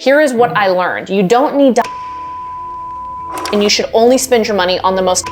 Here is what I learned. You don't need to, and you should only spend your money on the most.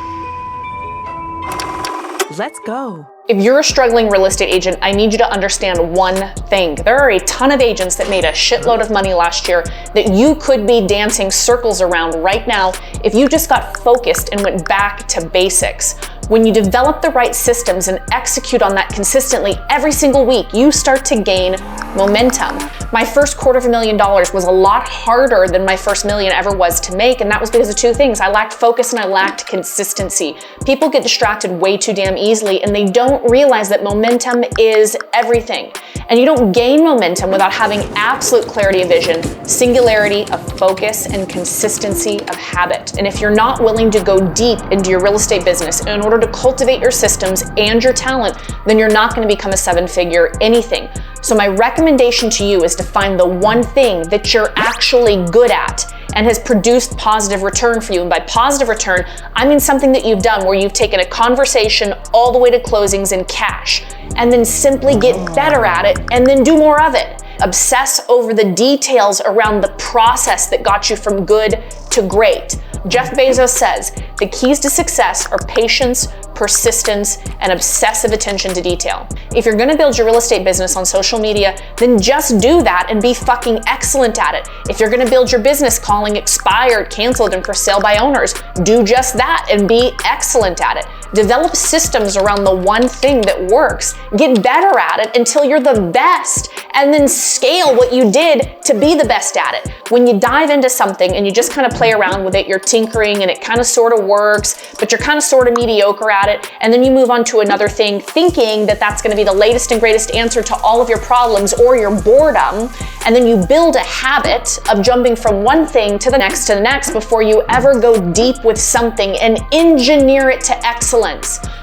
Let's go. If you're a struggling real estate agent, I need you to understand one thing. There are a ton of agents that made a shitload of money last year that you could be dancing circles around right now if you just got focused and went back to basics. When you develop the right systems and execute on that consistently every single week, you start to gain momentum. My first $250,000 was a lot harder than my first million ever was to make, and that was because of two things. I lacked focus and I lacked consistency. People get distracted way too damn easily, and they don't realize that momentum is everything. And you don't gain momentum without having absolute clarity of vision, singularity of focus, and consistency of habit. And if you're not willing to go deep into your real estate business in order to cultivate your systems and your talent, then you're not going to become a seven-figure anything. So my recommendation to you is to find the one thing that you're actually good at and has produced positive return for you. And by positive return, I mean something that you've done where you've taken a conversation all the way to closings in cash, and then simply get better at it and then do more of it. Obsess over the details around the process that got you from good to great. Jeff Bezos says the keys to success are patience, persistence, and obsessive attention to detail. If you're gonna build your real estate business on social media, then just do that and be fucking excellent at it. If you're gonna build your business calling expired, canceled, and for sale by owners, do just that and be excellent at it. Develop systems around the one thing that works. Get better at it until you're the best, and then scale what you did to be the best at it. When you dive into something and you just kind of play around with it, you're tinkering and it kind of sort of works, but you're kind of sort of mediocre at it, and then you move on to another thing thinking that that's going to be the latest and greatest answer to all of your problems or your boredom, and then you build a habit of jumping from one thing to the next before you ever go deep with something and engineer it to excellence.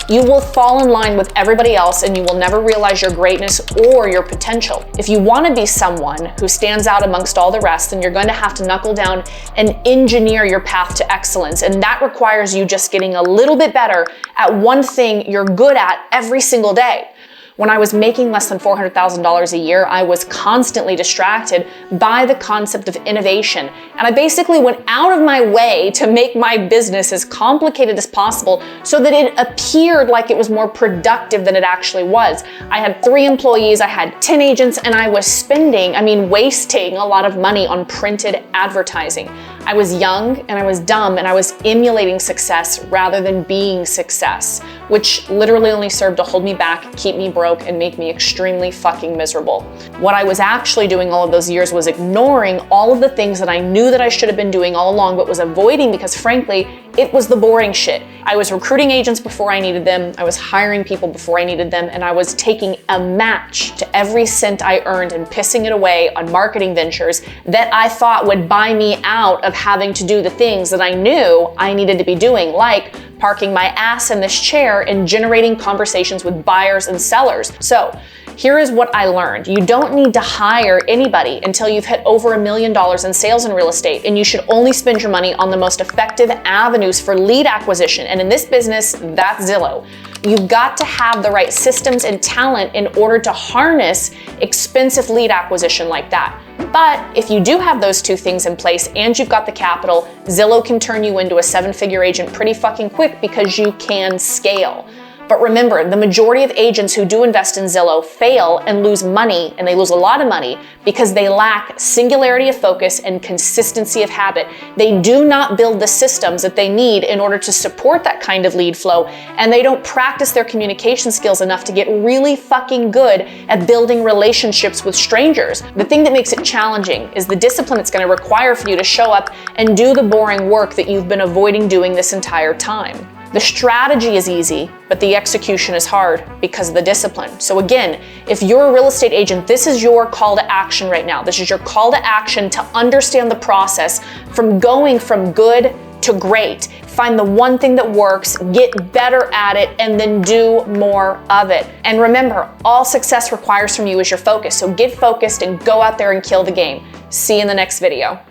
You will fall in line with everybody else and you will never realize your greatness or your potential. If you want to be someone who stands out amongst all the rest, then you're going to have to knuckle down and engineer your path to excellence. And that requires you just getting a little bit better at one thing you're good at every single day. When I was making less than $400,000 a year, I was constantly distracted by the concept of innovation. And I basically went out of my way to make my business as complicated as possible so that it appeared like it was more productive than it actually was. I had 3 employees, I had 10 agents, and I was wasting a lot of money on printed advertising. I was young and I was dumb and I was emulating success rather than being success, which literally only served to hold me back, keep me broke, and make me extremely fucking miserable. What I was actually doing all of those years was ignoring all of the things that I knew that I should have been doing all along, but was avoiding because frankly, it was the boring shit. I was recruiting agents before I needed them, I was hiring people before I needed them, and I was taking a match to every cent I earned and pissing it away on marketing ventures that I thought would buy me out of having to do the things that I knew I needed to be doing, like parking my ass in this chair and generating conversations with buyers and sellers. So here is what I learned. You don't need to hire anybody until you've hit over $1 million in sales in real estate, and you should only spend your money on the most effective avenues for lead acquisition. And in this business, that's Zillow. You've got to have the right systems and talent in order to harness expensive lead acquisition like that. But if you do have those two things in place and you've got the capital, Zillow can turn you into a 7-figure agent pretty fucking quick because you can scale. But remember, the majority of agents who do invest in Zillow fail and lose money, and they lose a lot of money because they lack singularity of focus and consistency of habit. They do not build the systems that they need in order to support that kind of lead flow, and they don't practice their communication skills enough to get really fucking good at building relationships with strangers. The thing that makes it challenging is the discipline it's going to require for you to show up and do the boring work that you've been avoiding doing this entire time. The strategy is easy, but the execution is hard because of the discipline. So again, if you're a real estate agent, this is your call to action right now. This is your call to action to understand the process from going from good to great. Find the one thing that works, get better at it, and then do more of it. And remember, all success requires from you is your focus. So get focused and go out there and kill the game. See you in the next video.